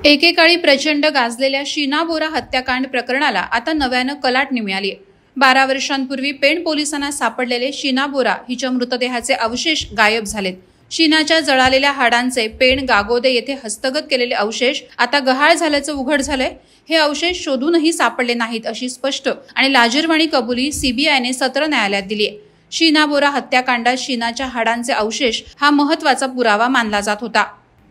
एकेकाळी प्रचंड गाजलेल्या शीना बोरा हत्याकांड प्रकरणाला आता नव्यानं कलाटणी मिळाली आहे। 12 वर्षांपूर्वी पेण पोलिसांना सापडलेले शीना बोरा हिच्या मृतदेहाचे अवशेष गायब झालेत। शीनाच्या जळालेल्या हाडांचे पेण गागोदे येथे हस्तगत केलेले अवशेष आता गहाळ झाल्याचं उघड झालंय। हे अवशेष शोधूनही सापडले नाहीत अशी स्पष्ट आणि लाजिरवाणी कबुली सीबीआयने सत्र न्यायालयात दिली आहे। शीना बोरा हत्याकांडात शीनाच्या हाडांचे अवशेष हा महत्त्वाचा पुरावा मानला जात होता।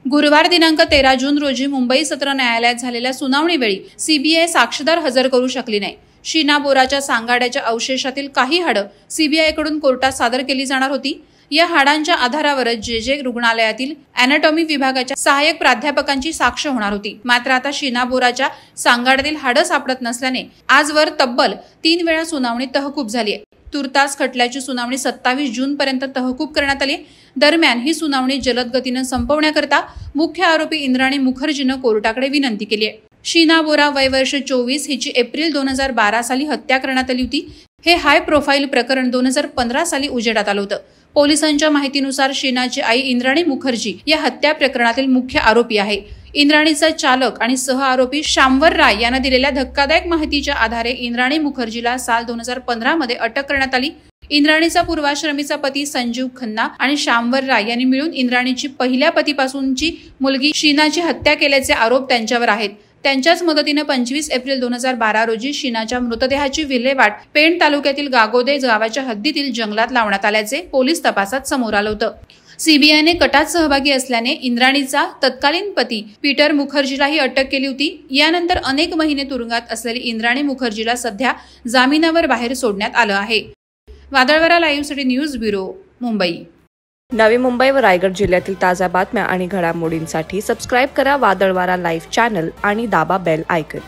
गुरुवार दिनांक 13 जून रोजी मुंबई सत्र न्यायालयात झालेल्या सुनावणीवेळी सीबीआय साक्षीदार हजर करू शकली नाही। शीना बोराच्या सांगाड्याच्या अवशेषातील काही हाडं सीबीआयकडून कोर्टात सादर केली जाणार होती। या हाडांच्या आधारावरच जे रुग्णालयातील अॅनाटॉमी विभागाच्या सहाय्यक प्राध्यापकांची साक्ष होणार होती। मात्र आता शीना बोराच्या सांगाड्यातील हाडं सापडत नसल्याने आजवर तब्बल 3 वेळा सुनावणी तहकूब झाली आहे। तुर्तास खटल्याची सुनावणी 27 जून पर्यंत तहकूब करण्यात आली। दरम्यान ही सुनावणी जलद गतीने संपवण्याकरता मुख्य आरोपी इंद्राणी मुखर्जीनं कोर्टाकडे विनंती केली आहे। शीना बोरा वय वर्ष 24 हिची एप्रिल 2012 साली हत्या करण्यात आली होती। हे हाय प्रोफाईल प्रकरण 2015 साली उजेडात आलं होतं। पोलिसांच्या माहितीनुसार शीनाची आई इंद्राणी मुखर्जी या हत्या प्रकरणातील मुख्य आरोपी आहे। इंद्राणीचा चालक आणि सह आरोपी शामवर राय यांना दिलेल्या धक्कादायक माहितीच्या आधारे इंद्राणी मुखर्जीला साल 2015 मध्ये अटक करण्यात आली। इंद्राणीचा पूर्वाश्रमीचा पती संजीव खन्ना आणि शामवर राय यांनी मिळून इंद्राणीची पहिल्या पतीपासूनची मुलगी शीनाची हत्या केल्याचे आरोप त्यांच्यावर आहेत। त्यांच्याच मदतीने 25 एप्रिल 2012 रोजी शीनाच्या मृतदेहाची विल्हेवाट पेण तालुक्यातील गागोदे गावाच्या हद्दीतील जंगलात लावण्यात आल्याचे पोलीस तपासात समोर आलं होतं। सीबीआयने कटात सहभागी असल्याने इंद्राणीचा तत्कालीन पती पीटर मुखर्जीलाही अटक केली होती। यानंतर अनेक महिने तुरुंगात असलेली इंद्राणी मुखर्जीला सध्या जामिनावर बाहेर सोडण्यात आलं आहे। वादळवारा live city news bureau, Mumbai. Navi Mumbai व रायगड जिल्ह्यातील ताज्या बातम्या आणि घडामोडींसाठी सबस्क्राईब करा वादळवारा लाईव्ह चॅनल आणि दाबा बेल आयकॉन।